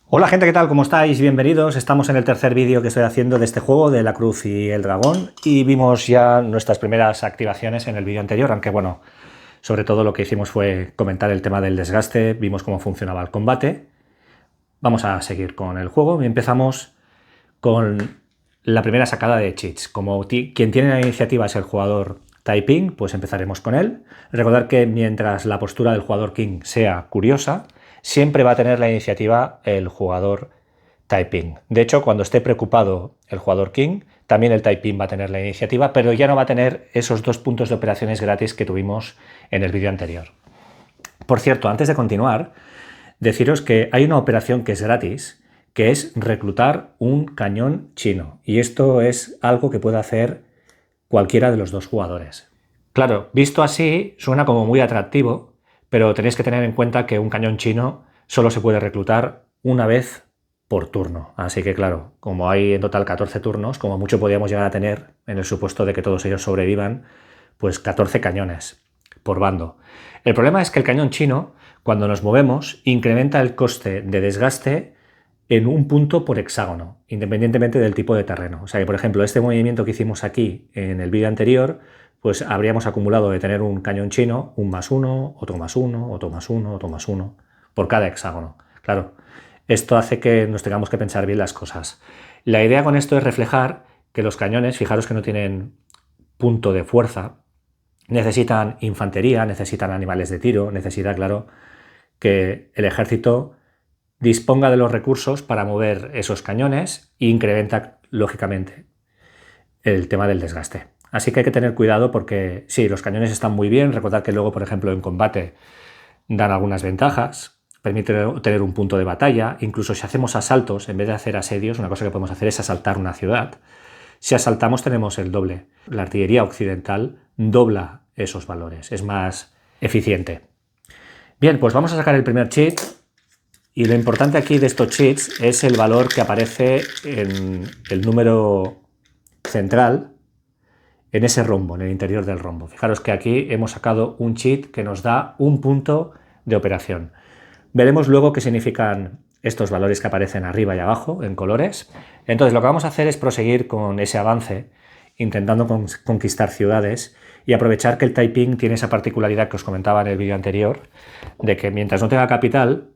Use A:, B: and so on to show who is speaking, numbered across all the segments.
A: Hola gente, ¿qué tal? ¿Cómo estáis? Bienvenidos. Estamos en el tercer vídeo que estoy haciendo de este juego, de la cruz y el dragón, y vimos ya nuestras primeras activaciones en el vídeo anterior, aunque bueno, sobre todo lo que hicimos fue comentar el tema del desgaste, vimos cómo funcionaba el combate. Vamos a seguir con el juego y empezamos con la primera sacada de cheats. Como quien tiene la iniciativa es el jugador Taiping, pues empezaremos con él. Recordad que mientras la postura del jugador King sea curiosa, siempre va a tener la iniciativa el jugador Taiping. De hecho, cuando esté preocupado el jugador King, también el Taiping va a tener la iniciativa, pero ya no va a tener esos 2 puntos de operaciones gratis que tuvimos en el vídeo anterior. Por cierto, antes de continuar, deciros que hay una operación que es gratis, que es reclutar un cañón chino. Y esto es algo que puede hacer cualquiera de los 2 jugadores. Claro, visto así suena como muy atractivo, pero tenéis que tener en cuenta que un cañón chino solo se puede reclutar una vez por turno. Así que claro, como hay en total 14 turnos, como mucho podríamos llegar a tener, en el supuesto de que todos ellos sobrevivan, pues 14 cañones por bando. El problema es que el cañón chino, cuando nos movemos, incrementa el coste de desgaste en un punto por hexágono, independientemente del tipo de terreno. O sea que, por ejemplo, este movimiento que hicimos aquí en el vídeo anterior, pues habríamos acumulado de tener un cañón chino, un +1, otro +1, otro +1, otro +1, por cada hexágono. Claro, esto hace que nos tengamos que pensar bien las cosas. La idea con esto es reflejar que los cañones, fijaros que no tienen punto de fuerza, necesitan infantería, necesitan animales de tiro, necesita, claro, que el ejército disponga de los recursos para mover esos cañones e incrementa, lógicamente, el tema del desgaste. Así que hay que tener cuidado porque sí, los cañones están muy bien. Recordad que luego, por ejemplo, en combate dan algunas ventajas, permiten tener un punto de batalla. Incluso si hacemos asaltos, en vez de hacer asedios, una cosa que podemos hacer es asaltar una ciudad. Si asaltamos tenemos el doble. La artillería occidental dobla esos valores, es más eficiente. Bien, pues vamos a sacar el primer cheat. Y lo importante aquí de estos cheats es el valor que aparece en el número central, en ese rombo, en el interior del rombo. Fijaros que aquí hemos sacado un cheat que nos da un punto de operación. Veremos luego qué significan estos valores que aparecen arriba y abajo en colores. Entonces lo que vamos a hacer es proseguir con ese avance, intentando conquistar ciudades y aprovechar que el Taiping tiene esa particularidad que os comentaba en el vídeo anterior, de que mientras no tenga capital,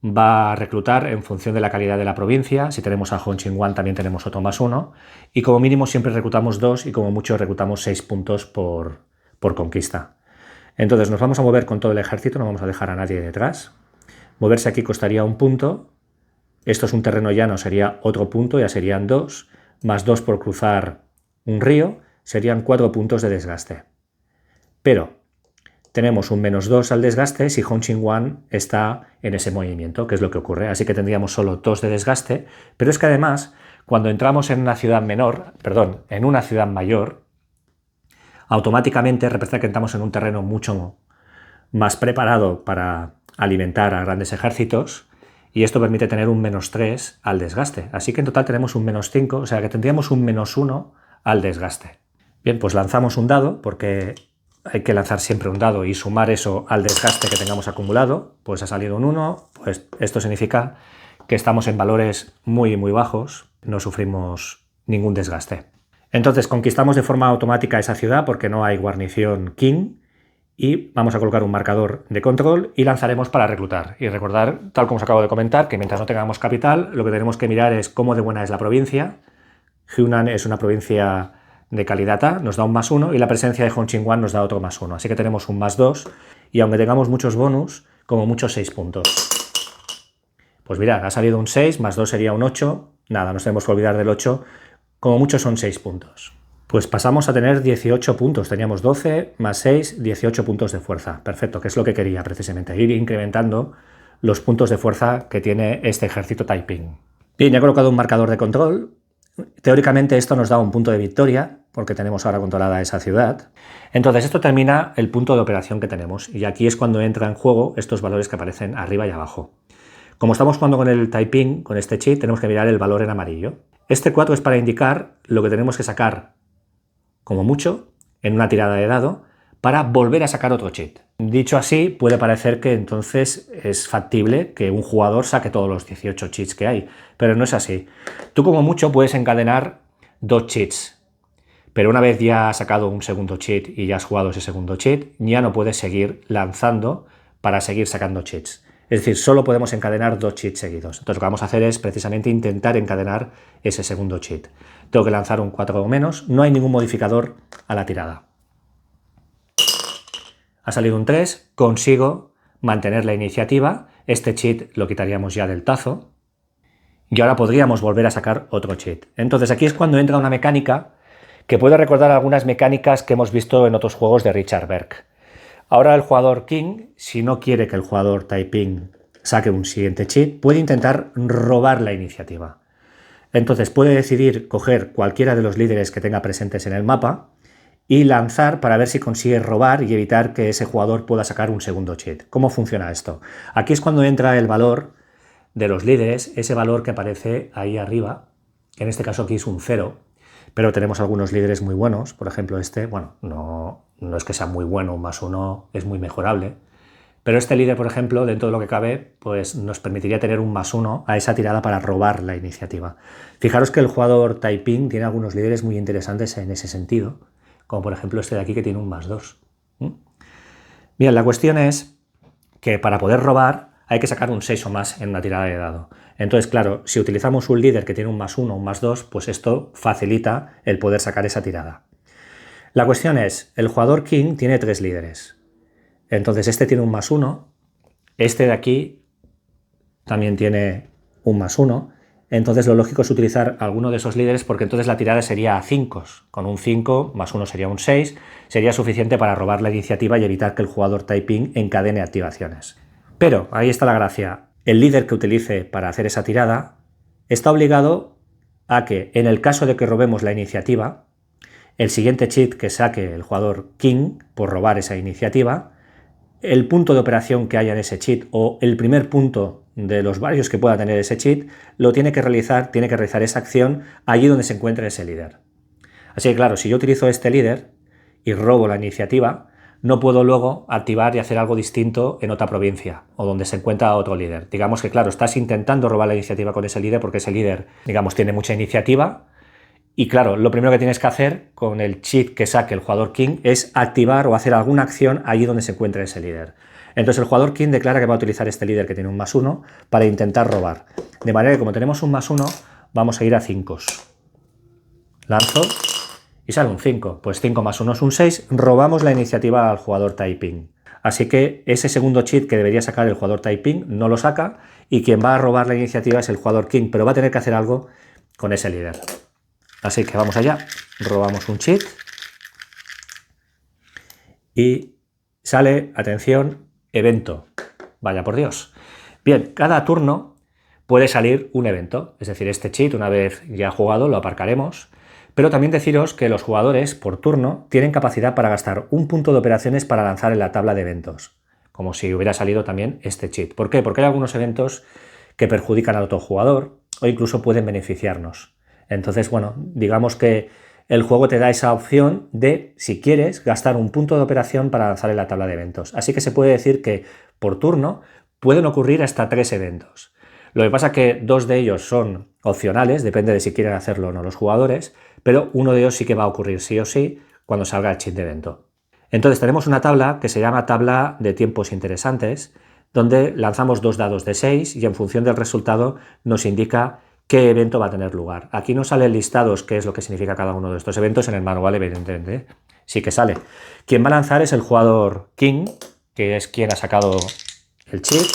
A: va a reclutar en función de la calidad de la provincia. Si tenemos a Hongqinghua también tenemos otro +1 y como mínimo siempre reclutamos 2 y como mucho reclutamos 6 puntos por conquista. Entonces nos vamos a mover con todo el ejército, no vamos a dejar a nadie detrás. Moverse aquí costaría 1 punto. Esto es un terreno llano, sería otro punto, ya serían 2, más 2 por cruzar un río, serían 4 puntos de desgaste. Pero tenemos un -2 al desgaste si Hongqinghua está en ese movimiento, que es lo que ocurre. Así que tendríamos solo 2 de desgaste, pero es que además, cuando entramos en una ciudad en una ciudad mayor, automáticamente representa que entramos en un terreno mucho más preparado para alimentar a grandes ejércitos, y esto permite tener un -3 al desgaste. Así que en total tenemos un -5, o sea que tendríamos un -1 al desgaste. Bien, pues lanzamos un dado, porque hay que lanzar siempre un dado y sumar eso al desgaste que tengamos acumulado. Pues ha salido un 1, pues esto significa que estamos en valores muy bajos, no sufrimos ningún desgaste. Entonces conquistamos de forma automática esa ciudad porque no hay guarnición King y vamos a colocar un marcador de control y lanzaremos para reclutar. Y recordar, tal como os acabo de comentar, que mientras no tengamos capital, lo que tenemos que mirar es cómo de buena es la provincia. Hunan es una provincia de calidad A, nos da un +1 y la presencia de Hongqinghua nos da otro +1. Así que tenemos un +2 y aunque tengamos muchos bonus, como muchos 6 puntos. Pues mirad, ha salido un 6, +2 sería un 8. Nada, nos tenemos que olvidar del 8. Como mucho son 6 puntos. Pues pasamos a tener 18 puntos. Teníamos 12 más 6, 18 puntos de fuerza. Perfecto, que es lo que quería precisamente, ir incrementando los puntos de fuerza que tiene este ejército Taiping. Bien, ya he colocado un marcador de control. Teóricamente esto nos da un punto de victoria, porque tenemos ahora controlada esa ciudad. Entonces esto termina el punto de operación que tenemos, y aquí es cuando entra en juego estos valores que aparecen arriba y abajo. Como estamos jugando con el Taiping, con este cheat, tenemos que mirar el valor en amarillo. Este 4 es para indicar lo que tenemos que sacar, como mucho, en una tirada de dado, para volver a sacar otro cheat. Dicho así, puede parecer que entonces es factible que un jugador saque todos los 18 cheats que hay, pero no es así. Tú como mucho puedes encadenar 2 cheats, pero una vez ya has sacado un segundo cheat y ya has jugado ese segundo cheat, ya no puedes seguir lanzando para seguir sacando cheats. Es decir, solo podemos encadenar 2 cheats seguidos. Entonces lo que vamos a hacer es precisamente intentar encadenar ese segundo cheat. Tengo que lanzar un 4 o menos, no hay ningún modificador a la tirada. Ha salido un 3, consigo mantener la iniciativa, este cheat lo quitaríamos ya del tazo, y ahora podríamos volver a sacar otro cheat. Entonces aquí es cuando entra una mecánica que puede recordar algunas mecánicas que hemos visto en otros juegos de Richard Berg. Ahora el jugador King, si no quiere que el jugador Taiping saque un siguiente cheat, puede intentar robar la iniciativa. Entonces puede decidir coger cualquiera de los líderes que tenga presentes en el mapa y lanzar para ver si consigue robar y evitar que ese jugador pueda sacar un segundo cheat. ¿Cómo funciona esto? Aquí es cuando entra el valor de los líderes, ese valor que aparece ahí arriba, en este caso aquí es un 0, pero tenemos algunos líderes muy buenos, por ejemplo este, bueno, no es que sea muy bueno, un +1 es muy mejorable, pero este líder, por ejemplo, dentro de lo que cabe, pues nos permitiría tener un +1 a esa tirada para robar la iniciativa. Fijaros que el jugador Taiping tiene algunos líderes muy interesantes en ese sentido, como por ejemplo este de aquí que tiene un +2. Bien, la cuestión es que para poder robar hay que sacar un 6 o más en una tirada de dado. Entonces, claro, si utilizamos un líder que tiene un +1 o un +2, pues esto facilita el poder sacar esa tirada. La cuestión es, el jugador King tiene 3 líderes. Entonces este tiene un +1, este de aquí también tiene un +1, entonces lo lógico es utilizar alguno de esos líderes porque entonces la tirada sería a 5. Con un 5 +1 sería un 6, sería suficiente para robar la iniciativa y evitar que el jugador Taiping encadene activaciones. Pero, ahí está la gracia, el líder que utilice para hacer esa tirada está obligado a que, en el caso de que robemos la iniciativa, el siguiente cheat que saque el jugador King por robar esa iniciativa, el punto de operación que haya en ese cheat o el primer punto de los varios que pueda tener ese cheat, lo tiene que realizar esa acción allí donde se encuentre ese líder. Así que claro, si yo utilizo este líder y robo la iniciativa, no puedo luego activar y hacer algo distinto en otra provincia o donde se encuentra otro líder. Digamos que claro, estás intentando robar la iniciativa con ese líder porque ese líder, digamos, tiene mucha iniciativa. Y claro, lo primero que tienes que hacer con el cheat que saque el jugador King es activar o hacer alguna acción allí donde se encuentre ese líder. Entonces el jugador King declara que va a utilizar este líder que tiene un +1 para intentar robar. De manera que como tenemos un +1, vamos a ir a 5. Lanzo y sale un 5. Pues 5 +1 es un 6, robamos la iniciativa al jugador Taiping. Así que ese segundo cheat que debería sacar el jugador Taiping no lo saca y quien va a robar la iniciativa es el jugador King, pero va a tener que hacer algo con ese líder. Así que vamos allá, robamos un cheat y sale, atención, evento. Vaya por Dios. Bien, cada turno puede salir un evento, es decir, este cheat una vez ya jugado lo aparcaremos, pero también deciros que los jugadores por turno tienen capacidad para gastar un punto de operaciones para lanzar en la tabla de eventos, como si hubiera salido también este cheat. ¿Por qué? Porque hay algunos eventos que perjudican al otro jugador o incluso pueden beneficiarnos. Entonces, bueno, digamos que el juego te da esa opción de, si quieres, gastar un punto de operación para lanzar en la tabla de eventos. Así que se puede decir que por turno pueden ocurrir hasta 3 eventos. Lo que pasa es que 2 de ellos son opcionales, depende de si quieren hacerlo o no los jugadores, pero uno de ellos sí que va a ocurrir sí o sí cuando salga el cheat de evento. Entonces tenemos una tabla que se llama tabla de tiempos interesantes, donde lanzamos 2 dados de 6 y en función del resultado nos indica qué evento va a tener lugar. Aquí no salen listados qué es lo que significa cada uno de estos eventos en el manual, evidentemente. Sí que sale. Quien va a lanzar es el jugador King, que es quien ha sacado el cheat,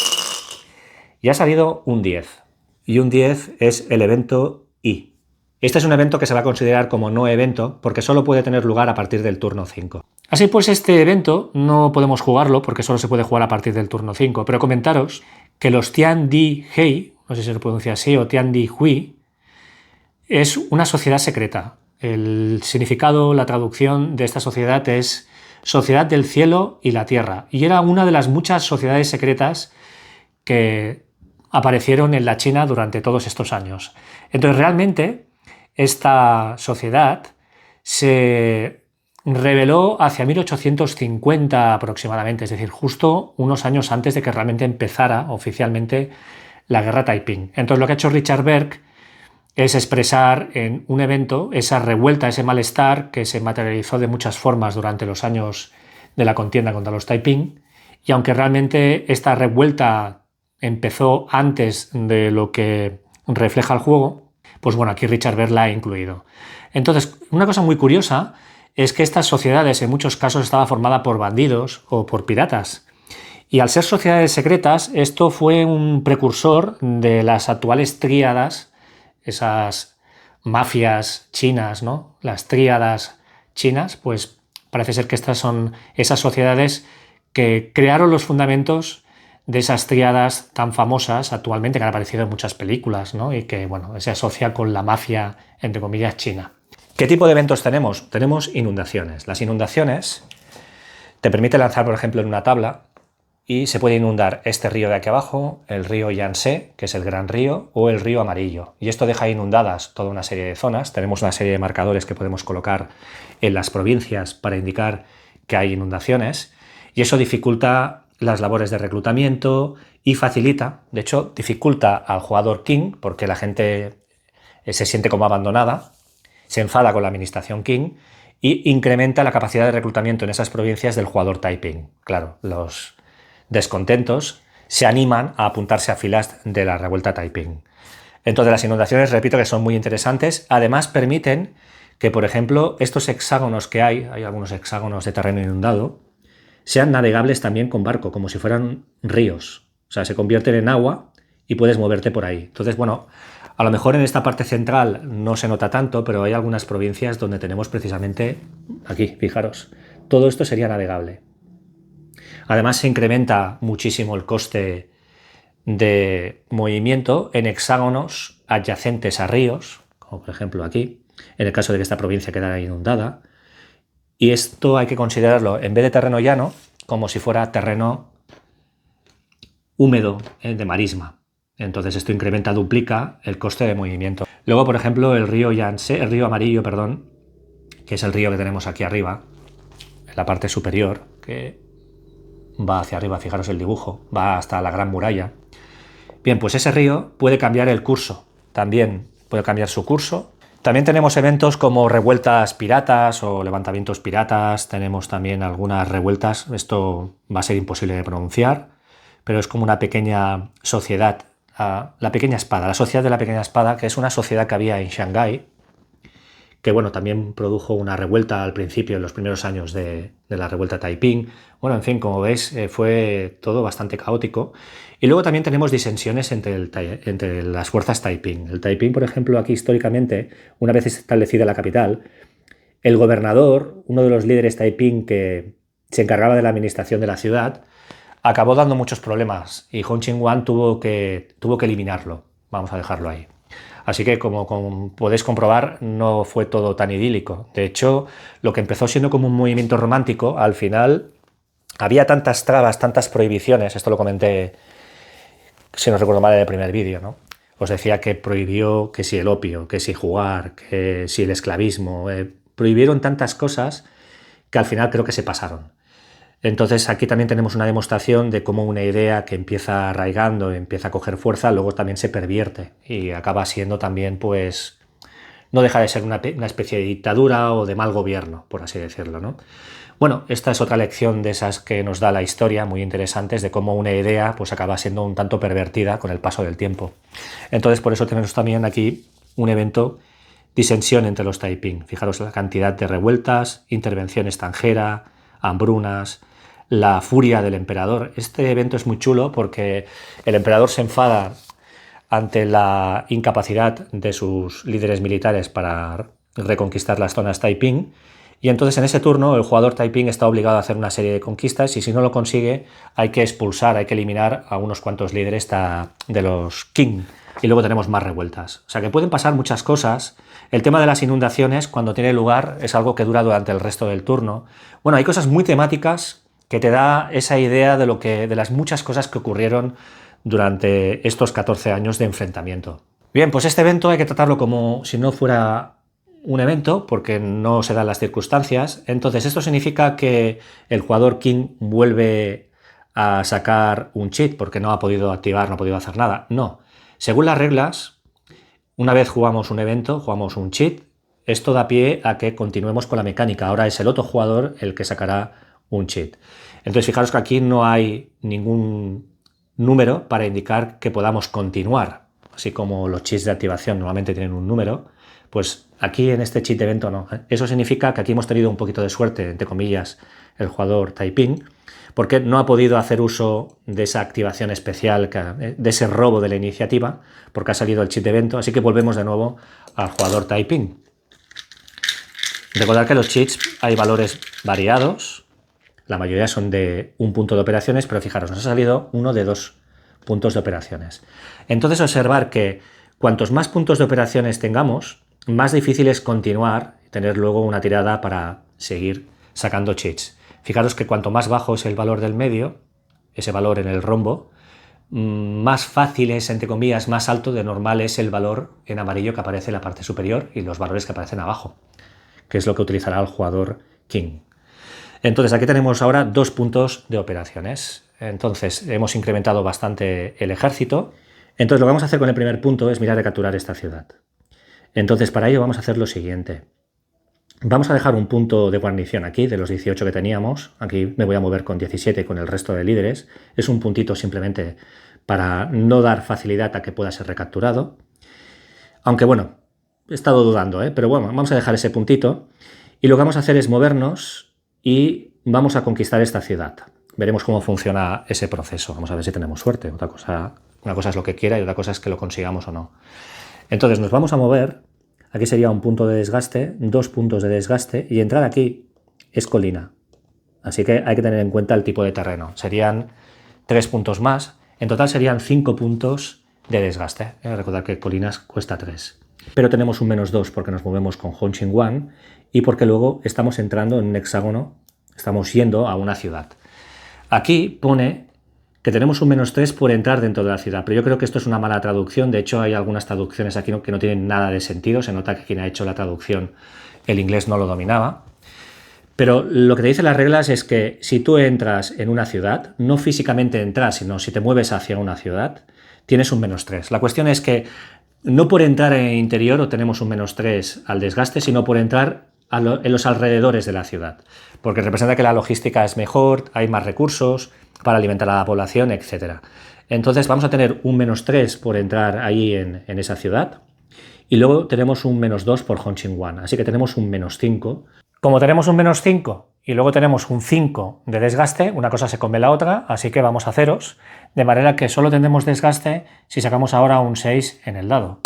A: y ha salido un 10. Y un 10 es el evento I. Este es un evento que se va a considerar como no evento porque solo puede tener lugar a partir del turno 5. Así pues, este evento no podemos jugarlo porque solo se puede jugar a partir del turno 5, pero comentaros que los Tian Di Hei, no sé si se pronuncia así, o Tian Di Hui, es una sociedad secreta. El significado, la traducción de esta sociedad es Sociedad del Cielo y la Tierra, y era una de las muchas sociedades secretas que aparecieron en la China durante todos estos años. Entonces, realmente, esta sociedad se reveló hacia 1850 aproximadamente, es decir, justo unos años antes de que realmente empezara oficialmente la guerra Taiping. Entonces lo que ha hecho Richard Berg es expresar en un evento esa revuelta, ese malestar que se materializó de muchas formas durante los años de la contienda contra los Taiping, y aunque realmente esta revuelta empezó antes de lo que refleja el juego, pues bueno, aquí Richard Berg la ha incluido. Entonces, una cosa muy curiosa es que estas sociedades en muchos casos estaban formadas por bandidos o por piratas. Y al ser sociedades secretas, esto fue un precursor de las actuales tríadas, esas mafias chinas, ¿no? Las tríadas chinas, pues parece ser que estas son esas sociedades que crearon los fundamentos de esas tríadas tan famosas actualmente, que han aparecido en muchas películas, ¿no? Y que, bueno, se asocia con la mafia, entre comillas, china. ¿Qué tipo de eventos tenemos? Tenemos inundaciones. Las inundaciones te permiten lanzar, por ejemplo, en una tabla y se puede inundar este río de aquí abajo, el río Yangtze, que es el Gran Río, o el río Amarillo. Y esto deja inundadas toda una serie de zonas. Tenemos una serie de marcadores que podemos colocar en las provincias para indicar que hay inundaciones, y eso dificulta las labores de reclutamiento y facilita, de hecho, dificulta al jugador King, porque la gente se siente como abandonada, se enfada con la administración King y incrementa la capacidad de reclutamiento en esas provincias del jugador Taiping. Claro, los descontentos se animan a apuntarse a filas de la revuelta Taiping. Entonces las inundaciones, repito, que son muy interesantes. Además permiten que, por ejemplo, estos hexágonos que hay algunos hexágonos de terreno inundado, sean navegables también con barco, como si fueran ríos. O sea, se convierten en agua y puedes moverte por ahí. Entonces, bueno, a lo mejor en esta parte central no se nota tanto, pero hay algunas provincias donde tenemos precisamente, aquí, fijaros, todo esto sería navegable. Además se incrementa muchísimo el coste de movimiento en hexágonos adyacentes a ríos, como por ejemplo aquí, en el caso de que esta provincia quedara inundada. Y esto hay que considerarlo, en vez de terreno llano, como si fuera terreno húmedo, de marisma. Entonces esto incrementa, duplica el coste de movimiento. Luego, por ejemplo, el río Yangtze, el río Amarillo, perdón, que es el río que tenemos aquí arriba, en la parte superior, que va hacia arriba, fijaros el dibujo, va hasta la Gran Muralla. Bien, pues ese río puede cambiar el curso, también puede cambiar su curso. También tenemos eventos como revueltas piratas o levantamientos piratas, tenemos también algunas revueltas, esto va a ser imposible de pronunciar, pero es como una pequeña sociedad, la Pequeña Espada, la Sociedad de la Pequeña Espada, que es una sociedad que había en Shanghái, que bueno, también produjo una revuelta al principio, en los primeros años de la revuelta Taiping. Bueno, en fin, como veis, fue todo bastante caótico. Y luego también tenemos disensiones entre las fuerzas Taiping. El Taiping, por ejemplo, aquí históricamente, una vez establecida la capital, el gobernador, uno de los líderes Taiping que se encargaba de la administración de la ciudad, acabó dando muchos problemas y Hong Ching-wan tuvo que eliminarlo. Vamos a dejarlo ahí. Así que, como podéis comprobar, no fue todo tan idílico. De hecho, lo que empezó siendo como un movimiento romántico, al final había tantas trabas, tantas prohibiciones, esto lo comenté, si no recuerdo mal, en el primer vídeo, ¿no? Os decía que prohibió que si el opio, que si jugar, que si el esclavismo, prohibieron tantas cosas que al final creo que se pasaron. Entonces aquí también tenemos una demostración de cómo una idea que empieza arraigando, empieza a coger fuerza, luego también se pervierte y acaba siendo también, pues, no deja de ser una especie de dictadura o de mal gobierno, por así decirlo, ¿no? Bueno, esta es otra lección de esas que nos da la historia, muy interesantes, de cómo una idea pues acaba siendo un tanto pervertida con el paso del tiempo. Entonces por eso tenemos también aquí un evento, disensión entre los Taiping. Fijaros la cantidad de revueltas, intervención extranjera, hambrunas, la furia del emperador. Este evento es muy chulo porque el emperador se enfada ante la incapacidad de sus líderes militares para reconquistar las zonas Taiping, y entonces en ese turno el jugador Taiping está obligado a hacer una serie de conquistas y si no lo consigue hay que expulsar, hay que eliminar a unos cuantos líderes de los Qing, y luego tenemos más revueltas. O sea que pueden pasar muchas cosas. El tema de las inundaciones, cuando tiene lugar, es algo que dura durante el resto del turno. Bueno, hay cosas muy temáticas que te da esa idea de las muchas cosas que ocurrieron durante estos 14 años de enfrentamiento. Bien, pues este evento hay que tratarlo como si no fuera un evento porque no se dan las circunstancias. Entonces esto significa que el jugador king vuelve a sacar un cheat porque no ha podido activar, no ha podido hacer nada. No. Según las reglas, una vez jugamos un evento, jugamos un cheat, esto da pie a que continuemos con la mecánica. Ahora es el otro jugador el que sacará un cheat. Entonces fijaros que aquí no hay ningún número para indicar que podamos continuar. Así como los cheats de activación normalmente tienen un número, pues aquí en este cheat de evento no. Eso significa que aquí hemos tenido un poquito de suerte, entre comillas, el jugador Taiping, porque no ha podido hacer uso de esa activación especial, de ese robo de la iniciativa, porque ha salido el cheat de evento, así que volvemos de nuevo al jugador Taiping. Recordad que los cheats hay valores variados, la mayoría son de un punto de operaciones, pero fijaros, nos ha salido uno de 2 puntos de operaciones. Entonces observar que cuantos más puntos de operaciones tengamos, más difícil es continuar y tener luego una tirada para seguir sacando cheats. Fijaros que cuanto más bajo es el valor del medio, ese valor en el rombo, más fácil es, entre comillas, más alto de normal es el valor en amarillo que aparece en la parte superior y los valores que aparecen abajo, que es lo que utilizará el jugador king. Entonces aquí tenemos ahora 2 puntos de operaciones. Entonces hemos incrementado bastante el ejército. Entonces lo que vamos a hacer con el primer punto es mirar de capturar esta ciudad. Entonces para ello vamos a hacer lo siguiente. Vamos a dejar un punto de guarnición aquí, de los 18 que teníamos. Aquí me voy a mover con 17 con el resto de líderes. Es un puntito simplemente para no dar facilidad a que pueda ser recapturado. Aunque bueno, he estado dudando, pero bueno, vamos a dejar ese puntito. Y lo que vamos a hacer es movernos y vamos a conquistar esta ciudad. Veremos cómo funciona ese proceso. Vamos a ver si tenemos suerte. Una cosa es lo que quiera y otra cosa es que lo consigamos o no. Entonces nos vamos a mover. Aquí sería un punto de desgaste, 2 puntos de desgaste, y entrar aquí es colina. Así que hay que tener en cuenta el tipo de terreno. Serían 3 puntos más. En total serían 5 puntos de desgaste. Recordad que colinas cuesta 3. Pero tenemos un -2 porque nos movemos con Hongqin Wan y porque luego estamos entrando en un hexágono, estamos yendo a una ciudad. Aquí pone que tenemos un -3 por entrar dentro de la ciudad, pero yo creo que esto es una mala traducción. De hecho, hay algunas traducciones aquí que no tienen nada de sentido. Se nota que quien ha hecho la traducción, el inglés no lo dominaba. Pero lo que te dicen las reglas es que si tú entras en una ciudad, no físicamente entras, sino si te mueves hacia una ciudad, tienes un -3. La cuestión es que no por entrar en el interior obtenemos un -3 al desgaste, sino por entrar en los alrededores de la ciudad, porque representa que la logística es mejor, hay más recursos para alimentar a la población, etc. Entonces vamos a tener un -3 por entrar ahí en esa ciudad y luego tenemos un -2 por Hongqin Wan, así que tenemos un -5. Como tenemos un -5 y luego tenemos un 5 de desgaste, una cosa se come la otra, así que vamos a ceros, de manera que solo tendremos desgaste si sacamos ahora un 6 en el dado.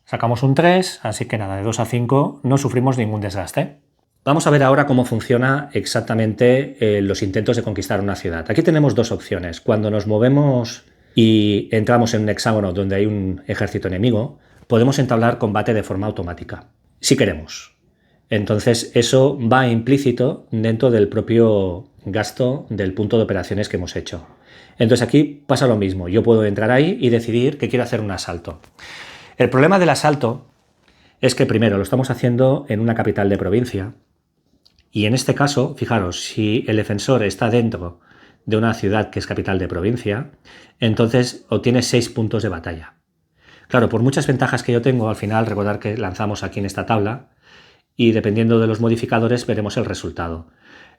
A: Sacamos un 3, así que nada, de 2 a 5 no sufrimos ningún desgaste. Vamos a ver ahora cómo funciona exactamente los intentos de conquistar una ciudad. Aquí tenemos 2 opciones. Cuando nos movemos y entramos en un hexágono donde hay un ejército enemigo, podemos entablar combate de forma automática, si queremos. Entonces eso va implícito dentro del propio gasto del punto de operaciones que hemos hecho. Entonces aquí pasa lo mismo. Yo puedo entrar ahí y decidir que quiero hacer un asalto. El problema del asalto es que primero lo estamos haciendo en una capital de provincia y en este caso, fijaros, si el defensor está dentro de una ciudad que es capital de provincia, entonces obtiene 6 puntos de batalla. Claro, por muchas ventajas que yo tengo, al final recordar que lanzamos aquí en esta tabla y dependiendo de los modificadores veremos el resultado.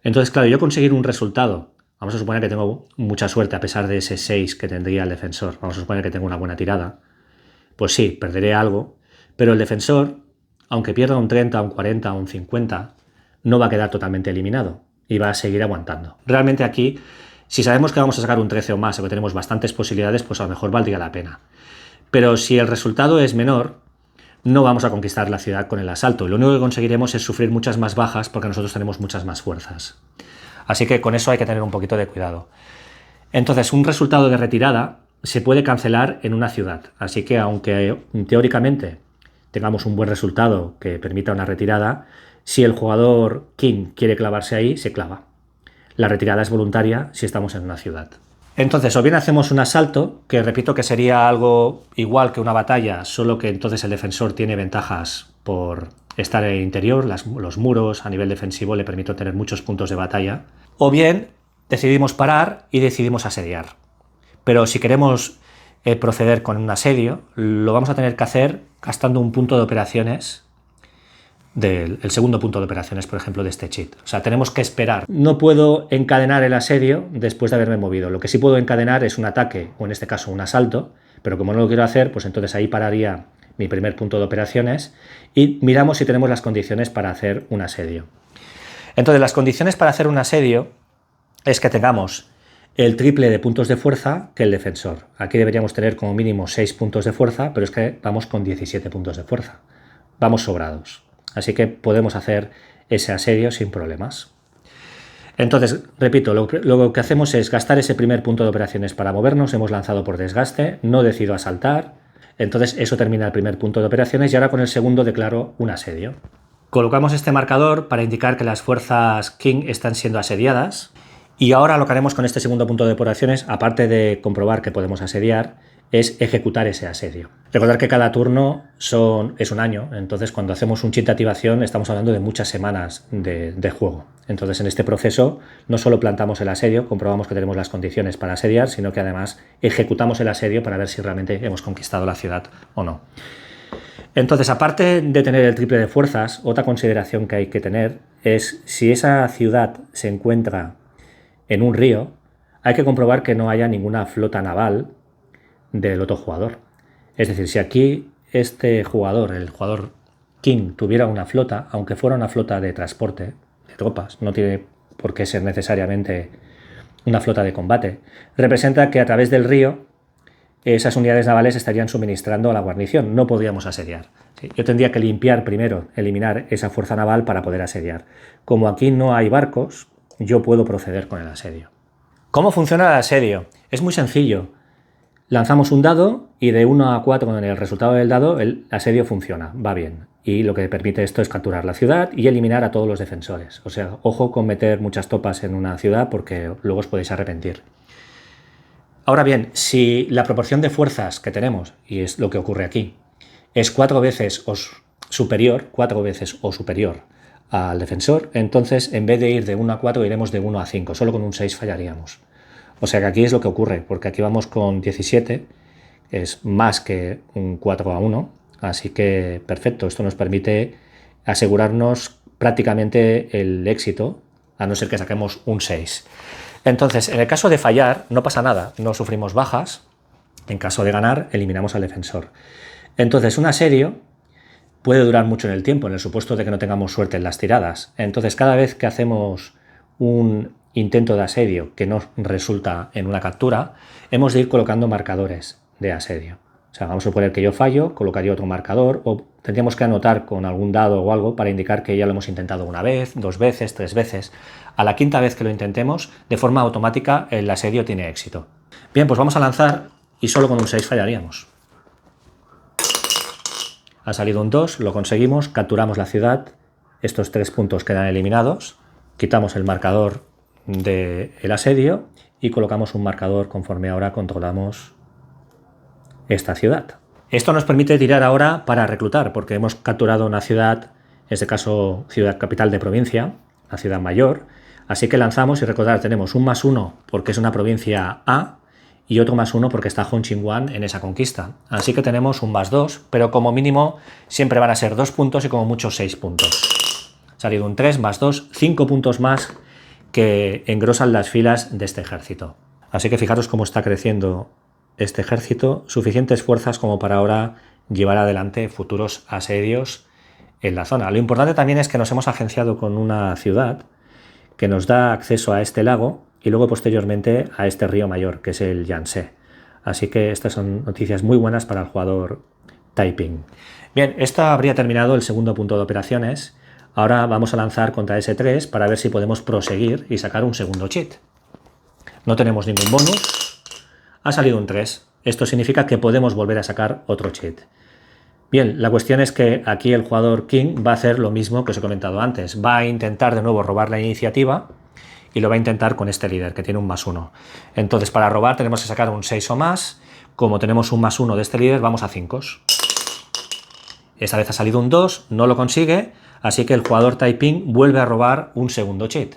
A: Entonces, claro, yo conseguir un resultado, vamos a suponer que tengo mucha suerte a pesar de ese 6 que tendría el defensor, vamos a suponer que tengo una buena tirada, pues sí, perderé algo, pero el defensor, aunque pierda un 30, un 40, un 50, no va a quedar totalmente eliminado y va a seguir aguantando. Realmente aquí, si sabemos que vamos a sacar un 13 o más o que tenemos bastantes posibilidades, pues a lo mejor valdría la pena. Pero si el resultado es menor, no vamos a conquistar la ciudad con el asalto. Lo único que conseguiremos es sufrir muchas más bajas porque nosotros tenemos muchas más fuerzas. Así que con eso hay que tener un poquito de cuidado. Entonces, un resultado de retirada se puede cancelar en una ciudad. Así que aunque teóricamente tengamos un buen resultado que permita una retirada, si el jugador king quiere clavarse ahí, se clava. La retirada es voluntaria si estamos en una ciudad. Entonces, o bien hacemos un asalto, que repito que sería algo igual que una batalla, solo que entonces el defensor tiene ventajas por estar en el interior, los muros a nivel defensivo le permiten tener muchos puntos de batalla. O bien decidimos parar y decidimos asediar. Pero si queremos proceder con un asedio, lo vamos a tener que hacer gastando un punto de operaciones, el segundo punto de operaciones, por ejemplo, de este cheat. O sea, tenemos que esperar. No puedo encadenar el asedio después de haberme movido. Lo que sí puedo encadenar es un ataque, o en este caso un asalto, pero como no lo quiero hacer, pues entonces ahí pararía mi primer punto de operaciones y miramos si tenemos las condiciones para hacer un asedio. Entonces, las condiciones para hacer un asedio es que tengamos el triple de puntos de fuerza que el defensor. Aquí deberíamos tener como mínimo 6 puntos de fuerza, pero es que vamos con 17 puntos de fuerza. Vamos sobrados. Así que podemos hacer ese asedio sin problemas. Entonces, repito, lo que hacemos es gastar ese primer punto de operaciones para movernos. Hemos lanzado por desgaste, no decido asaltar. Entonces eso termina el primer punto de operaciones y ahora con el segundo declaro un asedio. Colocamos este marcador para indicar que las fuerzas King están siendo asediadas. Y ahora lo que haremos con este segundo punto de operaciones, aparte de comprobar que podemos asediar, es ejecutar ese asedio. Recordar que cada turno es un año, entonces cuando hacemos un cheat de activación estamos hablando de muchas semanas de juego. Entonces en este proceso no solo plantamos el asedio, comprobamos que tenemos las condiciones para asediar, sino que además ejecutamos el asedio para ver si realmente hemos conquistado la ciudad o no. Entonces, aparte de tener el triple de fuerzas, otra consideración que hay que tener es si esa ciudad se encuentra en un río, hay que comprobar que no haya ninguna flota naval del otro jugador. Es decir, si aquí este jugador, el jugador King, tuviera una flota, aunque fuera una flota de transporte, de tropas, no tiene por qué ser necesariamente una flota de combate, representa que a través del río esas unidades navales estarían suministrando a la guarnición, no podríamos asediar. Yo tendría que limpiar primero, eliminar esa fuerza naval para poder asediar. Como aquí no hay barcos, yo puedo proceder con el asedio. ¿Cómo funciona el asedio? Es muy sencillo. Lanzamos un dado y de 1 a 4 en el resultado del dado el asedio funciona, va bien. Y lo que permite esto es capturar la ciudad y eliminar a todos los defensores. O sea, ojo con meter muchas tropas en una ciudad porque luego os podéis arrepentir. Ahora bien, si la proporción de fuerzas que tenemos, y es lo que ocurre aquí, es 4 veces o superior al defensor, entonces en vez de ir de 1 a 4 iremos de 1 a 5, solo con un 6 fallaríamos. O sea que aquí es lo que ocurre, porque aquí vamos con 17, es más que un 4 a 1, así que perfecto, esto nos permite asegurarnos prácticamente el éxito, a no ser que saquemos un 6. Entonces, en el caso de fallar, no pasa nada, no sufrimos bajas. En caso de ganar, eliminamos al defensor. Entonces, un asedio puede durar mucho en el tiempo, en el supuesto de que no tengamos suerte en las tiradas. Entonces, cada vez que hacemos un intento de asedio que no resulta en una captura, hemos de ir colocando marcadores de asedio. O sea, vamos a suponer que yo fallo, colocaría otro marcador, o tendríamos que anotar con algún dado o algo para indicar que ya lo hemos intentado una vez, 2 veces, 3 veces. A la quinta vez que lo intentemos, de forma automática el asedio tiene éxito. Bien, pues vamos a lanzar y solo con un 6 fallaríamos. Ha salido un 2, lo conseguimos, capturamos la ciudad, estos 3 puntos quedan eliminados, quitamos el marcador del asedio y colocamos un marcador conforme ahora controlamos esta ciudad. Esto nos permite tirar ahora para reclutar, porque hemos capturado una ciudad, en este caso ciudad capital de provincia, la ciudad mayor, así que lanzamos y recordar, tenemos un +1 porque es una provincia A y otro +1 porque está Hong Ching-Wan en esa conquista. Así que tenemos un +2, pero como mínimo siempre van a ser 2 puntos y como mucho 6 puntos. Ha salido un 3 +2, 5 puntos más que engrosan las filas de este ejército. Así que fijaros cómo está creciendo este ejército, suficientes fuerzas como para ahora llevar adelante futuros asedios en la zona. Lo importante también es que nos hemos agenciado con una ciudad que nos da acceso a este lago y luego posteriormente a este río mayor, que es el Yangtze. Así que estas son noticias muy buenas para el jugador Taiping. Bien, esto habría terminado el segundo punto de operaciones. Ahora vamos a lanzar contra ese 3 para ver si podemos proseguir y sacar un segundo cheat. No tenemos ningún bonus. Ha salido un 3. Esto significa que podemos volver a sacar otro cheat. Bien, la cuestión es que aquí el jugador King va a hacer lo mismo que os he comentado antes. Va a intentar de nuevo robar la iniciativa y lo va a intentar con este líder, que tiene un +1. Entonces, para robar tenemos que sacar un 6 o más. Como tenemos un +1 de este líder, vamos a 5. Esta vez ha salido un 2, no lo consigue, así que el jugador Taiping vuelve a robar un segundo cheat.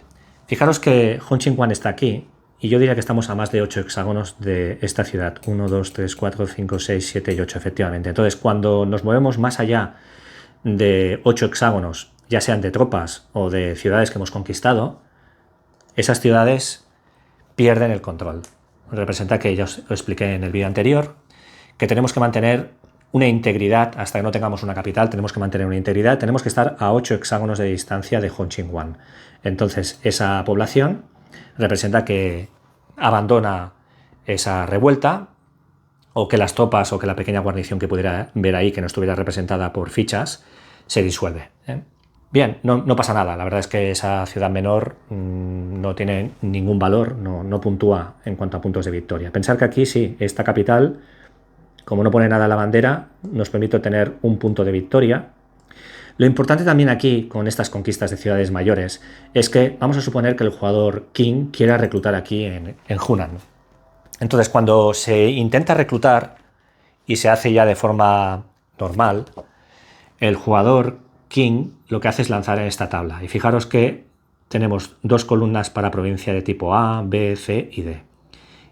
A: Fijaros que Hong Ching-Wan está aquí, y yo diría que estamos a más de 8 hexágonos de esta ciudad. 1, 2, 3, 4, 5, 6, 7 y 8, efectivamente. Entonces, cuando nos movemos más allá de 8 hexágonos, ya sean de tropas o de ciudades que hemos conquistado, esas ciudades pierden el control. Representa que ya os lo expliqué en el vídeo anterior, que tenemos que mantener una integridad hasta que no tengamos una capital, tenemos que mantener una integridad, tenemos que estar a 8 hexágonos de distancia de Hong Ching-Wan. Entonces, esa población representa que abandona esa revuelta, o que las tropas o que la pequeña guarnición que pudiera ver ahí, que no estuviera representada por fichas, se disuelve. Bien, no pasa nada. La verdad es que esa ciudad menor no tiene ningún valor, no puntúa en cuanto a puntos de victoria. Pensar que aquí sí, esta capital, como no pone nada en la bandera, nos permite tener un punto de victoria. Lo importante también aquí, con estas conquistas de ciudades mayores, es que vamos a suponer que el jugador King quiera reclutar aquí en Hunan. Entonces, cuando se intenta reclutar y se hace ya de forma normal, el jugador King lo que hace es lanzar en esta tabla. Y fijaros que tenemos dos columnas para provincia de tipo A, B, C y D.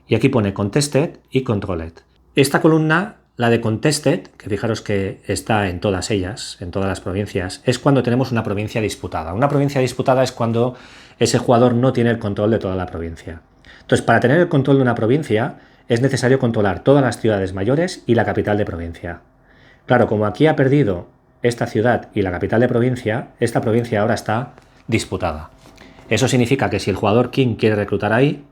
A: Y aquí pone Contested y Controlled. Esta columna, la de Contested, que fijaros que está en todas ellas, en todas las provincias, es cuando tenemos una provincia disputada. Una provincia disputada es cuando ese jugador no tiene el control de toda la provincia. Entonces, para tener el control de una provincia, es necesario controlar todas las ciudades mayores y la capital de provincia. Claro, como aquí ha perdido esta ciudad y la capital de provincia, esta provincia ahora está disputada. Eso significa que si el jugador King quiere reclutar ahí,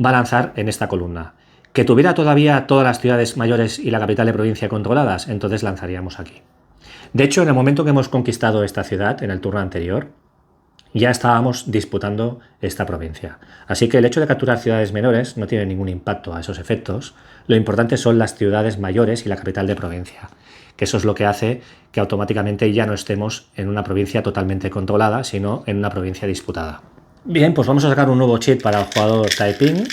A: va a lanzar en esta columna. Que tuviera todavía todas las ciudades mayores y la capital de provincia controladas, entonces lanzaríamos aquí. De hecho, en el momento que hemos conquistado esta ciudad, en el turno anterior, ya estábamos disputando esta provincia. Así que el hecho de capturar ciudades menores no tiene ningún impacto a esos efectos. Lo importante son las ciudades mayores y la capital de provincia, que eso es lo que hace que automáticamente ya no estemos en una provincia totalmente controlada, sino en una provincia disputada. Bien, pues vamos a sacar un nuevo cheat para el jugador Taiping.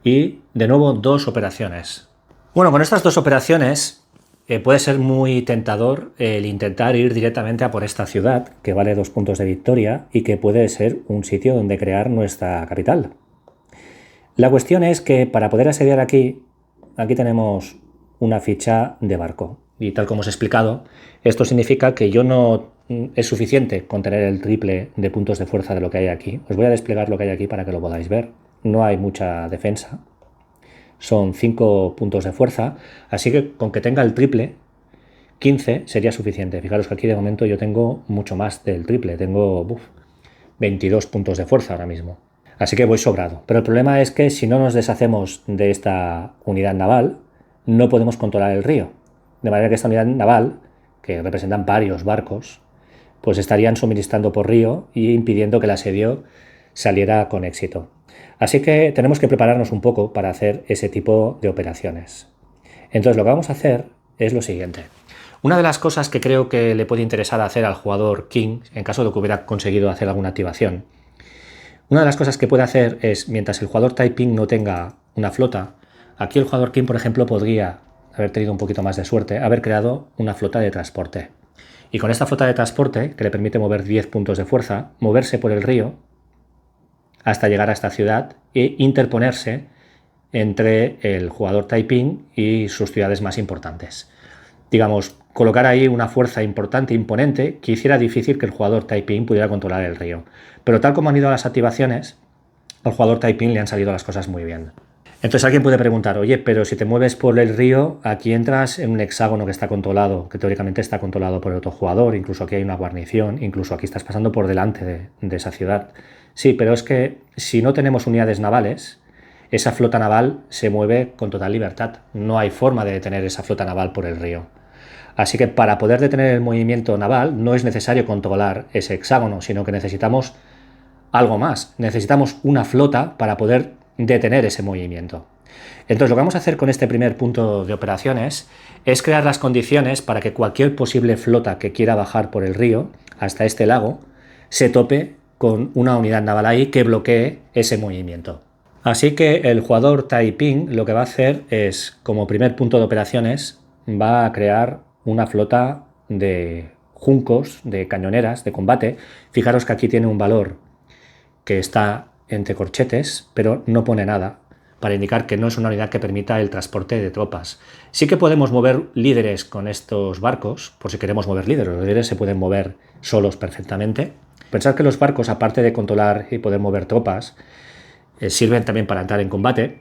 A: Y de nuevo dos operaciones. Bueno, con estas dos operaciones puede ser muy tentador el intentar ir directamente a por esta ciudad, que vale 2 puntos de victoria y que puede ser un sitio donde crear nuestra capital. La cuestión es que para poder asediar aquí tenemos una ficha de barco. Y tal como os he explicado, esto significa que yo no es suficiente con tener el triple de puntos de fuerza de lo que hay aquí. Os voy a desplegar lo que hay aquí para que lo podáis ver. No hay mucha defensa. Son 5 puntos de fuerza, así que con que tenga el triple, 15 sería suficiente. Fijaros que aquí de momento yo tengo mucho más del triple, tengo 22 puntos de fuerza ahora mismo. Así que voy sobrado. Pero el problema es que si no nos deshacemos de esta unidad naval, no podemos controlar el río. De manera que esta unidad naval, que representan varios barcos, pues estarían suministrando por río y impidiendo que el asedio saliera con éxito. Así que tenemos que prepararnos un poco para hacer ese tipo de operaciones. Entonces lo que vamos a hacer es lo siguiente. Una de las cosas que creo que le puede interesar hacer al jugador King, en caso de que hubiera conseguido hacer alguna activación, una de las cosas que puede hacer es, mientras el jugador Taiping no tenga una flota, aquí el jugador King, por ejemplo, podría haber tenido un poquito más de suerte, haber creado una flota de transporte. Y con esta flota de transporte, que le permite mover 10 puntos de fuerza, moverse por el río hasta llegar a esta ciudad e interponerse entre el jugador Taiping y sus ciudades más importantes. Digamos, colocar ahí una fuerza importante, imponente, que hiciera difícil que el jugador Taiping pudiera controlar el río. Pero tal como han ido las activaciones, al jugador Taiping le han salido las cosas muy bien. Entonces alguien puede preguntar, oye, pero si te mueves por el río, aquí entras en un hexágono que está controlado, que teóricamente está controlado por otro jugador, incluso aquí hay una guarnición, incluso aquí estás pasando por delante de esa ciudad. Sí, pero es que si no tenemos unidades navales, esa flota naval se mueve con total libertad. No hay forma de detener esa flota naval por el río. Así que para poder detener el movimiento naval no es necesario controlar ese hexágono, sino que necesitamos algo más. Necesitamos una flota para poder detener ese movimiento. Entonces lo que vamos a hacer con este primer punto de operaciones es crear las condiciones para que cualquier posible flota que quiera bajar por el río hasta este lago se tope con una unidad naval ahí que bloquee ese movimiento. Así que el jugador Taiping lo que va a hacer es, como primer punto de operaciones, va a crear una flota de juncos, de cañoneras de combate. Fijaros que aquí tiene un valor que está entre corchetes, pero no pone nada, para indicar que no es una unidad que permita el transporte de tropas. Sí que podemos mover líderes con estos barcos, por si queremos mover líderes. Los líderes se pueden mover solos perfectamente. Pensad que los barcos, aparte de controlar y poder mover tropas, sirven también para entrar en combate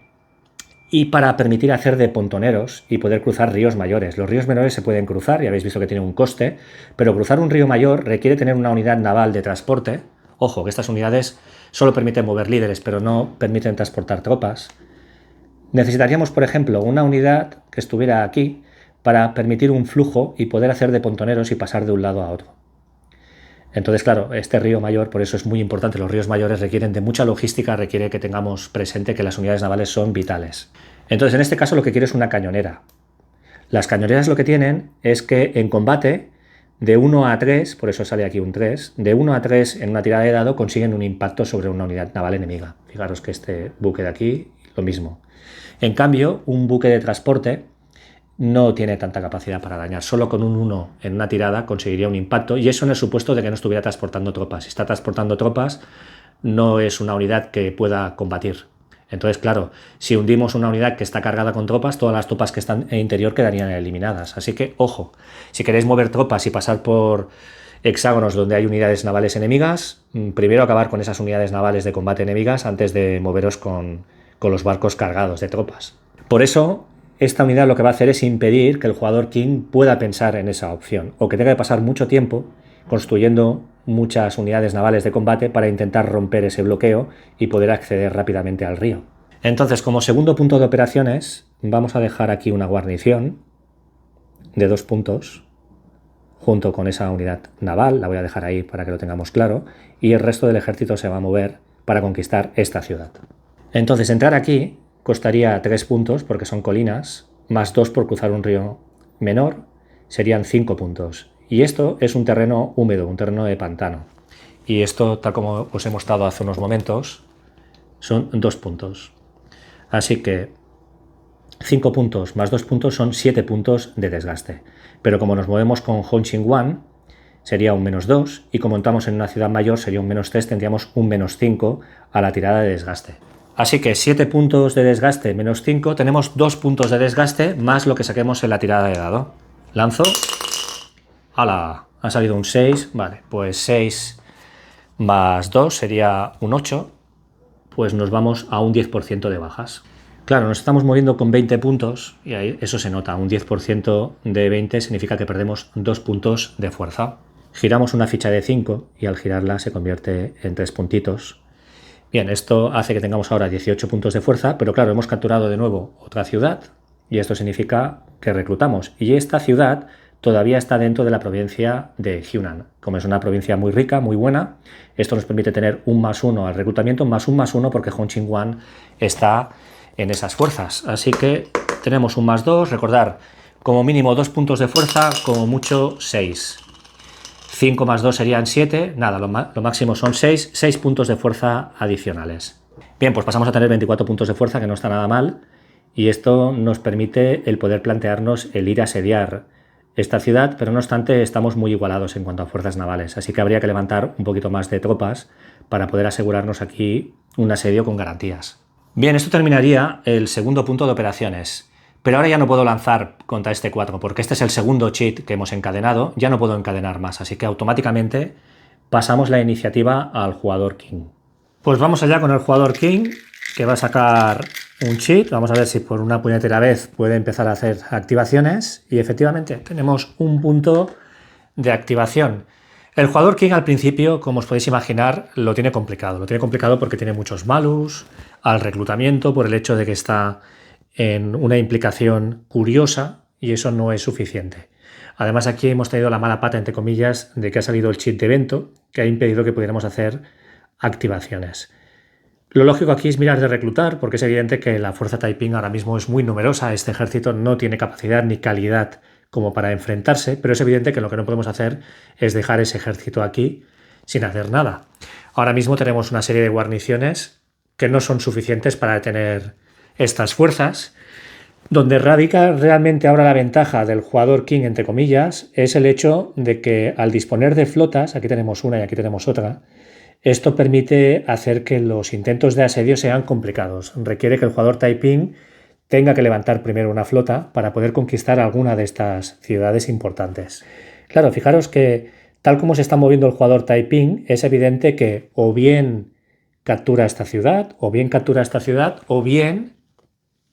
A: y para permitir hacer de pontoneros y poder cruzar ríos mayores. Los ríos menores se pueden cruzar, ya habéis visto que tienen un coste, pero cruzar un río mayor requiere tener una unidad naval de transporte. Ojo, que estas unidades solo permiten mover líderes, pero no permiten transportar tropas. Necesitaríamos, por ejemplo, una unidad que estuviera aquí para permitir un flujo y poder hacer de pontoneros y pasar de un lado a otro. Entonces, claro, este río mayor, por eso es muy importante, los ríos mayores requieren de mucha logística, requiere que tengamos presente que las unidades navales son vitales. Entonces, en este caso lo que quiero es una cañonera. Las cañoneras lo que tienen es que en combate, de 1 a 3, por eso sale aquí un 3, de 1 a 3 en una tirada de dado consiguen un impacto sobre una unidad naval enemiga. Fijaros que este buque de aquí, lo mismo. En cambio, un buque de transporte no tiene tanta capacidad para dañar. Solo con un 1 en una tirada conseguiría un impacto, y eso en el supuesto de que no estuviera transportando tropas. Si está transportando tropas, no es una unidad que pueda combatir. Entonces, claro, si hundimos una unidad que está cargada con tropas, todas las tropas que están en el interior quedarían eliminadas. Así que, ojo, si queréis mover tropas y pasar por hexágonos donde hay unidades navales enemigas, primero acabar con esas unidades navales de combate enemigas antes de moveros con los barcos cargados de tropas. Por eso, esta unidad lo que va a hacer es impedir que el jugador King pueda pensar en esa opción, o que tenga que pasar mucho tiempo construyendo muchas unidades navales de combate para intentar romper ese bloqueo y poder acceder rápidamente al río. Entonces, como segundo punto de operaciones, vamos a dejar aquí una guarnición de 2 puntos junto con esa unidad naval, la voy a dejar ahí para que lo tengamos claro, y el resto del ejército se va a mover para conquistar esta ciudad. Entonces, entrar aquí costaría 3 puntos porque son colinas, más 2 por cruzar un río menor, serían 5 puntos. Y esto es un terreno húmedo, un terreno de pantano. Y esto, tal como os he mostrado hace unos momentos, son 2 puntos. Así que 5 puntos más 2 puntos son 7 puntos de desgaste. Pero como nos movemos con Hongqin One, sería un -2, y como entramos en una ciudad mayor sería un -3, tendríamos un -5 a la tirada de desgaste. Así que 7 puntos de desgaste menos 5, tenemos 2 puntos de desgaste más lo que saquemos en la tirada de dado. Lanzo. ¡Hala! Ha salido un 6. Vale, pues 6 más 2 sería un 8. Pues nos vamos a un 10% de bajas. Claro, nos estamos moviendo con 20 puntos y ahí eso se nota. Un 10% de 20 significa que perdemos 2 puntos de fuerza. Giramos una ficha de 5 y al girarla se convierte en 3 puntitos. Bien, esto hace que tengamos ahora 18 puntos de fuerza, pero claro, hemos capturado de nuevo otra ciudad y esto significa que reclutamos. Y esta ciudad todavía está dentro de la provincia de Hunan. Como es una provincia muy rica, muy buena, esto nos permite tener un +1 al reclutamiento, más un +1 porque Hongqin One está en esas fuerzas. Así que tenemos un +2, recordar, como mínimo 2 puntos de fuerza, como mucho 6. 5 más 2 serían 7, nada, lo máximo son 6 puntos de fuerza adicionales. Bien, pues pasamos a tener 24 puntos de fuerza, que no está nada mal, y esto nos permite el poder plantearnos el ir a asediar esta ciudad, pero no obstante estamos muy igualados en cuanto a fuerzas navales, así que habría que levantar un poquito más de tropas para poder asegurarnos aquí un asedio con garantías. Bien, esto terminaría el segundo punto de operaciones. Pero ahora ya no puedo lanzar contra este 4, porque este es el segundo cheat que hemos encadenado, ya no puedo encadenar más, así que automáticamente pasamos la iniciativa al jugador King. Pues vamos allá con el jugador King, que va a sacar un cheat, vamos a ver si por una puñetera vez puede empezar a hacer activaciones, y efectivamente tenemos un punto de activación. El jugador King al principio, como os podéis imaginar, lo tiene complicado porque tiene muchos malus al reclutamiento por el hecho de que está en una implicación curiosa y eso no es suficiente. Además, aquí hemos tenido la mala pata, entre comillas, de que ha salido el cheat de evento que ha impedido que pudiéramos hacer activaciones. Lo lógico aquí es mirar de reclutar, porque es evidente que la fuerza Taiping ahora mismo es muy numerosa, este ejército no tiene capacidad ni calidad como para enfrentarse, pero es evidente que lo que no podemos hacer es dejar ese ejército aquí sin hacer nada. Ahora mismo tenemos una serie de guarniciones que no son suficientes para detener estas fuerzas. Donde radica realmente ahora la ventaja del jugador king, entre comillas, es el hecho de que al disponer de flotas, aquí tenemos una y aquí tenemos otra, esto permite hacer que los intentos de asedio sean complicados. Requiere que el jugador Taiping tenga que levantar primero una flota para poder conquistar alguna de estas ciudades importantes. Claro, fijaros que tal como se está moviendo el jugador Taiping, es evidente que o bien captura esta ciudad, o bien captura esta ciudad, o bien,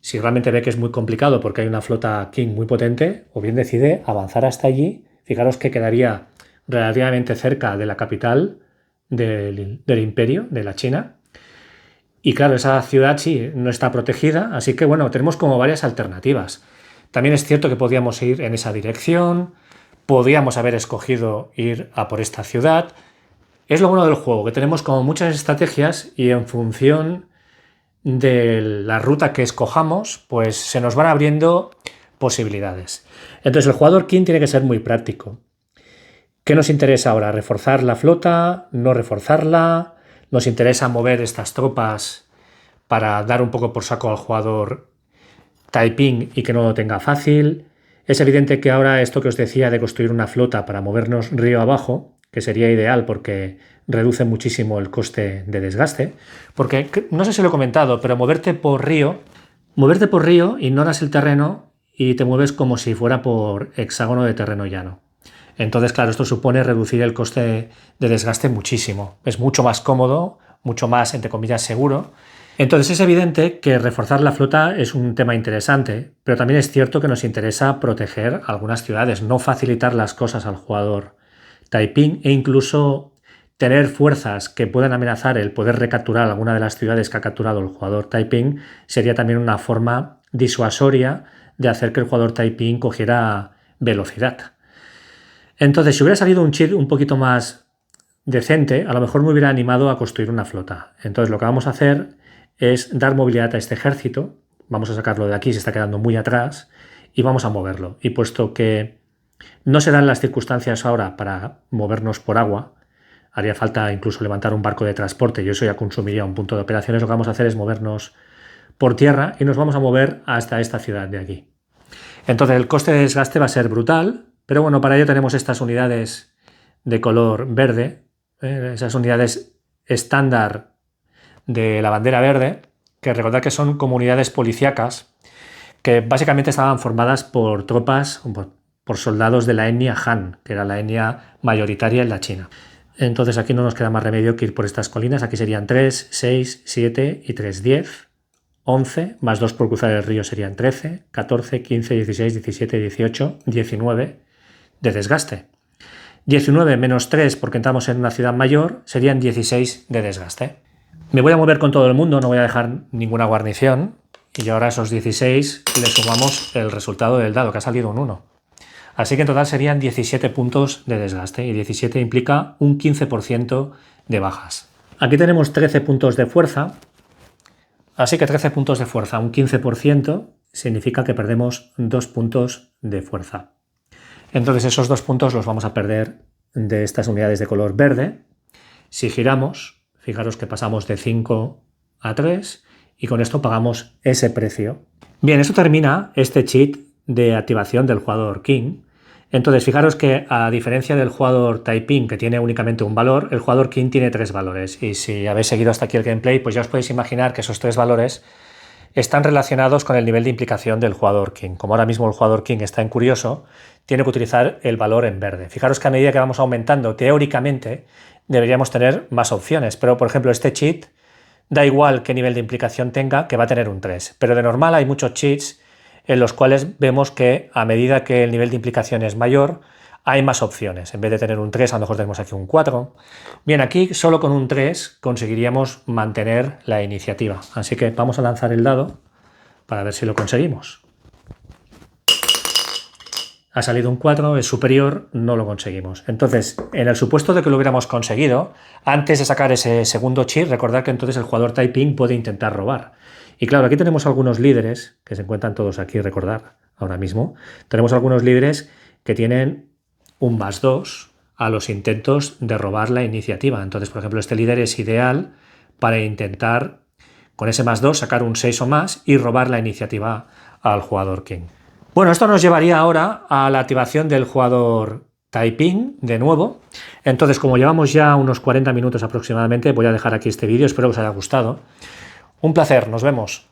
A: si realmente ve que es muy complicado porque hay una flota king muy potente, o bien decide avanzar hasta allí. Fijaros que quedaría relativamente cerca de la capital del imperio, de la China. Y claro, esa ciudad sí no está protegida, así que bueno, tenemos como varias alternativas. También es cierto que podíamos ir en esa dirección, podíamos haber escogido ir a por esta ciudad. Es lo bueno del juego, que tenemos como muchas estrategias y en función de la ruta que escojamos, pues se nos van abriendo posibilidades. Entonces el jugador king tiene que ser muy práctico. ¿Qué nos interesa ahora? ¿Reforzar la flota? ¿No reforzarla? ¿Nos interesa mover estas tropas para dar un poco por saco al jugador Taiping y que no lo tenga fácil? Es evidente que ahora esto que os decía de construir una flota para movernos río abajo, que sería ideal porque reduce muchísimo el coste de desgaste, porque no sé si lo he comentado, pero moverte por río, ignoras el terreno y te mueves como si fuera por hexágono de terreno llano. Entonces, claro, esto supone reducir el coste de desgaste muchísimo. Es mucho más cómodo, mucho más, entre comillas, seguro. Entonces es evidente que reforzar la flota es un tema interesante, pero también es cierto que nos interesa proteger algunas ciudades, no facilitar las cosas al jugador Taiping e incluso tener fuerzas que puedan amenazar el poder recapturar alguna de las ciudades que ha capturado el jugador Taiping sería también una forma disuasoria de hacer que el jugador Taiping cogiera velocidad. Entonces, si hubiera salido un cheat un poquito más decente, a lo mejor me hubiera animado a construir una flota. Entonces, lo que vamos a hacer es dar movilidad a este ejército. Vamos a sacarlo de aquí, se está quedando muy atrás, y vamos a moverlo. Y puesto que no se dan las circunstancias ahora para movernos por agua, haría falta incluso levantar un barco de transporte y eso ya consumiría un punto de operaciones, lo que vamos a hacer es movernos por tierra y nos vamos a mover hasta esta ciudad de aquí. Entonces, el coste de desgaste va a ser brutal. Pero bueno, para ello tenemos estas unidades de color verde, esas unidades estándar de la bandera verde, que recordad que son como unidades policíacas, que básicamente estaban formadas por tropas, por soldados de la etnia Han, que era la etnia mayoritaria en la China. Entonces aquí no nos queda más remedio que ir por estas colinas. Aquí serían 3, 6, 7 y 3, 10. 11, más 2 por cruzar el río serían 13, 14, 15, 16, 17, 18, 19 de desgaste. 19 menos 3 porque entramos en una ciudad mayor serían 16 de desgaste. Me voy a mover con todo el mundo, no voy a dejar ninguna guarnición y ahora a esos 16 le sumamos el resultado del dado, que ha salido un 1. Así que en total serían 17 puntos de desgaste y 17 implica un 15% de bajas. Aquí tenemos 13 puntos de fuerza, así que 13 puntos de fuerza, un 15% significa que perdemos 2 puntos de fuerza. Entonces esos 2 puntos los vamos a perder de estas unidades de color verde. Si giramos, fijaros que pasamos de 5 a 3 y con esto pagamos ese precio. Bien, esto termina este cheat de activación del jugador King. Entonces fijaros que a diferencia del jugador Taiping, que tiene únicamente un valor, el jugador King tiene 3 valores. Y si habéis seguido hasta aquí el gameplay, pues ya os podéis imaginar que esos 3 valores están relacionados con el nivel de implicación del jugador King. Como ahora mismo el jugador King está en curioso, tiene que utilizar el valor en verde. Fijaros que a medida que vamos aumentando, teóricamente, deberíamos tener más opciones. Pero, por ejemplo, este cheat da igual qué nivel de implicación tenga, que va a tener un 3. Pero de normal hay muchos cheats en los cuales vemos que a medida que el nivel de implicación es mayor, hay más opciones. En vez de tener un 3, a lo mejor tenemos aquí un 4. Bien, aquí solo con un 3 conseguiríamos mantener la iniciativa. Así que vamos a lanzar el dado para ver si lo conseguimos. Ha salido un 4, es superior, no lo conseguimos. Entonces, en el supuesto de que lo hubiéramos conseguido, antes de sacar ese segundo cheat, recordad que entonces el jugador Taiping puede intentar robar. Y claro, aquí tenemos algunos líderes, que se encuentran todos aquí, recordad, ahora mismo. Tenemos algunos líderes que tienen un +2 a los intentos de robar la iniciativa. Entonces, por ejemplo, este líder es ideal para intentar con ese +2 sacar un 6 o más y robar la iniciativa al jugador king. Bueno, esto nos llevaría ahora a la activación del jugador Taiping de nuevo. Entonces, como llevamos ya unos 40 minutos aproximadamente, voy a dejar aquí este vídeo, espero que os haya gustado. Un placer, nos vemos.